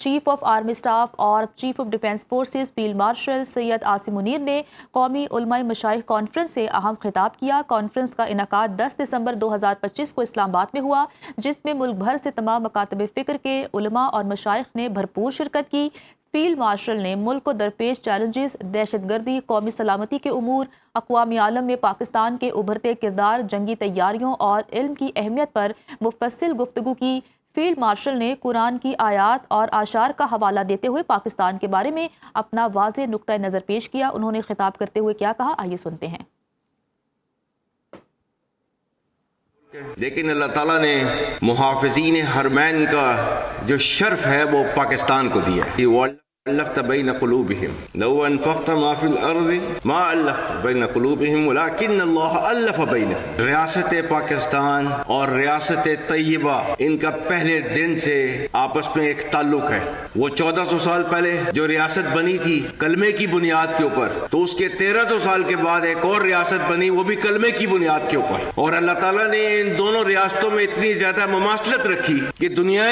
Chief of army staff اور chief of defence forces field marshal Syed Asim Munir نے قومی علماء مشائخ کانفرنس سے اہم خطاب کیا۔ کانفرنس کا انعقاد 10 دسمبر 2025 کو اسلام آباد میں ہوا، جس میں ملک بھر سے تمام مکاتب فکر کے علماء اور مشائخ نے بھرپور شرکت کی۔ فیلڈ مارشل نے ملک کو درپیش چیلنجز، دہشت گردی، قومی سلامتی کے امور، اقوام عالم میں پاکستان کے ابھرتے کردار، جنگی تیاریوں اور علم کی اہمیت پر مفصل گفتگو کی۔ فیلڈ مارشل نے قرآن کی آیات اور اشعار کا حوالہ دیتے ہوئے پاکستان کے بارے میں اپنا واضح نقطہ نظر پیش کیا۔ انہوں نے خطاب کرتے ہوئے کیا کہا، آئیے سنتے ہیں۔ لیکن اللہ تعالیٰ نے محافظین حرمین کا جو شرف ہے وہ پاکستان کو دیا ہے۔ أَلَّفْتَ بَيْنَ قُلُوبِهِمْ لَوْ أَنفَقْتَ مَا فِي الْأَرْضِ مَا أَلَّفْتَ بَيْنَ قُلُوبِهِمْ وَلَكِنَّ اللَّهَ أَلَّفَ بَيْنَهُمْ۔ ریاست پاکستان اور ریاست طیبہ ان کا پہلے دن سے آپس میں ایک تعلق ہے۔ وہ 1400 سال پہلے جو ریاست بنی تھی کلمے کی بنیاد کے اوپر، تو اس کے 1300 سال کے بعد ایک اور ریاست بنی، وہ بھی کلمے کی بنیاد کے اوپر۔ اور اللہ تعالیٰ نے ان دونوں ریاستوں میں اتنی زیادہ مماثلت رکھی کہ دنیا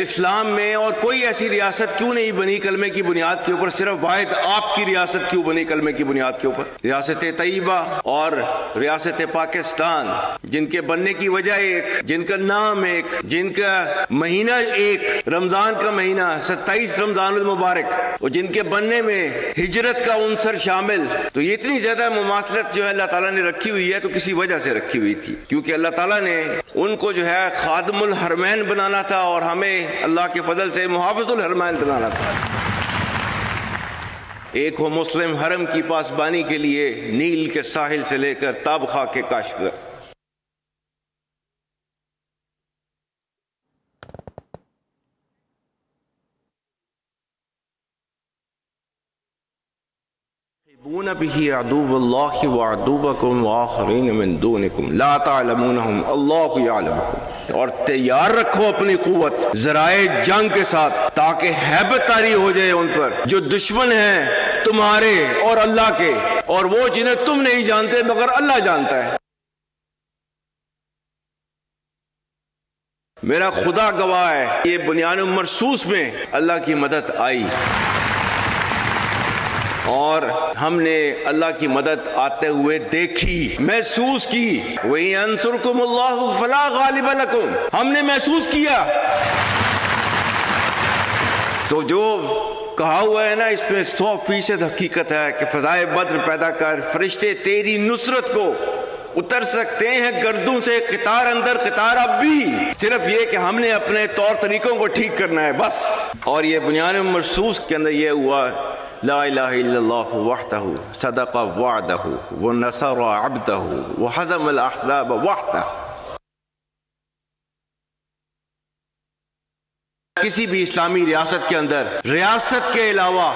اسلام میں اور کوئی ایسی ریاست کیوں نہیں بنی کلمے کی بنیاد کے اوپر، صرف واحد آپ کی ریاست کیوں بنی کلمے کی بنیاد کے اوپر؟ ریاست طیبہ اور ریاست پاکستان، جن کے بننے کی وجہ ایک، جن کا نام ایک، جن کا مہینہ ایک، رمضان کا مہینہ 27 رمضان المبارک، اور جن کے بننے میں ہجرت کا عنصر شامل، تو یہ اتنی زیادہ مماثلت جو ہے اللہ تعالیٰ نے رکھی ہوئی ہے تو کسی وجہ سے رکھی ہوئی تھی، کیونکہ اللہ تعالیٰ نے ان کو جو ہے خادم الحرمین بنانا تھا اور ہمیں اللہ کے فضل سے محافظ الحرمین بنانا تھا۔ ایک ہو مسلم حرم کی پاسبانی کے لیے نیل کے ساحل سے لے کر تاب خاک کے کاشغر۔ تحبون به عدو اللہ وعدوکم وآخرین من دونکم لا تعلمونہم اللہ یعلمہم۔ اور تیار رکھو اپنی قوت ذرائع جنگ کے ساتھ، تاکہ ہیبت طاری ہو جائے ان پر جو دشمن ہیں تمہارے اور اللہ کے، اور وہ جنہیں تم نہیں جانتے مگر اللہ جانتا ہے۔ میرا خدا گواہ ہے، یہ بنیان مرصوص میں اللہ کی مدد آئی اور ہم نے اللہ کی مدد آتے ہوئے دیکھی، محسوس کی۔ وَإِنْ يَنْصُرْكُمُ اللَّهُ فَلَا غَالِبَ لَكُمْ، ہم نے محسوس کیا۔ تو جو کہا ہوا ہے نا، اس میں 100% حقیقت ہے کہ فضائے بدر پیدا کر، فرشتے تیری نصرت کو اتر سکتے ہیں گردوں سے قطار اندر قطار اب بھی، صرف یہ کہ ہم نے اپنے طور طریقوں کو ٹھیک کرنا ہے بس۔ اور یہ بنیان مرصوص کے اندر یہ ہوا، لا الہ الا اللہ وحدہ صدق وعدہ ونصر عبدہ وحزم الاحزاب وحدہ۔ کسی بھی اسلامی ریاست کے اندر ریاست کے علاوہ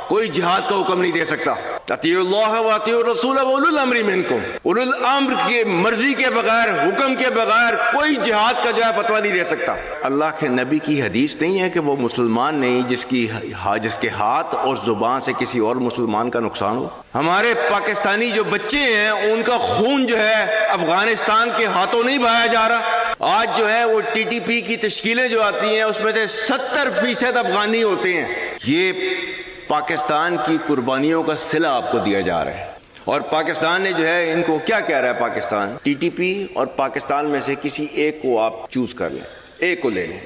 کوئی جہاد کا حکم نہیں دے سکتا۔ اطیعوا اللہ واطیعوا الرسول واولی الامر منکم، اولو الامر کی مرضی کے بغیر، حکم کے بغیر کوئی جہاد کا جو ہے فتویٰ نہیں دے سکتا۔ اللہ کے نبی کی حدیث نہیں ہے کہ وہ مسلمان نہیں جس کے ہاتھ اور زبان سے کسی اور مسلمان کا نقصان ہو۔ ہمارے پاکستانی جو بچے ہیں ان کا خون جو ہے افغانستان کے ہاتھوں نہیں بہایا جا رہا۔ آج جو ہے وہ ٹی ٹی پی کی تشکیلیں جو آتی ہیں اس میں سے 70% افغانی ہوتے ہیں۔ یہ پاکستان کی قربانیوں کا صلہ آپ کو دیا جا رہا ہے، اور پاکستان نے جو ہے ان کو کیا کہہ رہا ہے، پاکستان ٹی ٹی پی اور پاکستان میں سے کسی ایک کو آپ چوز کر لیں، ایک کو لے لیں۔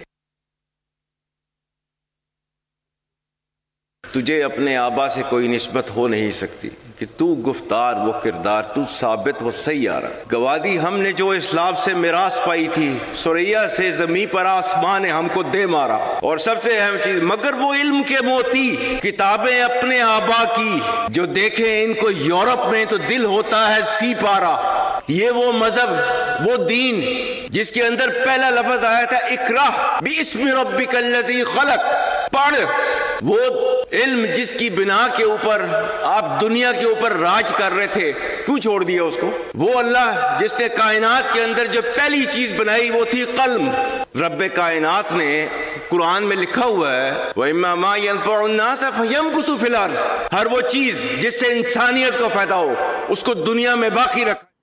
تجھے اپنے آبا سے کوئی نسبت ہو نہیں سکتی کہ تو گفتار وہ کردار، تو ثابت وہ سیارہ۔ گوادی ہم نے جو اسلام سے میراث پائی تھی، سریا سے زمین پر آسمان نے ہم کو دے مارا۔ اور سب سے اہم چیز، مگر وہ علم کے موتی کتابیں اپنے آبا کی، جو دیکھیں ان کو یورپ میں تو دل ہوتا ہے سی پارا۔ یہ وہ مذہب، وہ دین جس کے اندر پہلا لفظ آیا تھا اقرا باسم ربک الذی خلق، پڑھ۔ وہ علم جس کی بنا کے اوپر آپ دنیا کے اوپر راج کر رہے تھے، کیوں چھوڑ دیا اس کو؟ وہ اللہ جس نے کائنات کے اندر جو پہلی چیز بنائی وہ تھی قلم۔ رب کائنات نے قرآن میں لکھا ہوا ہے وَإِمَّا مَا يَنْفَعُ النَّاسَ فَيَمْكُثُ فِي الْأَرْضِ، ہر وہ چیز جس سے انسانیت کو فائدہ ہو اس کو دنیا میں باقی رکھ۔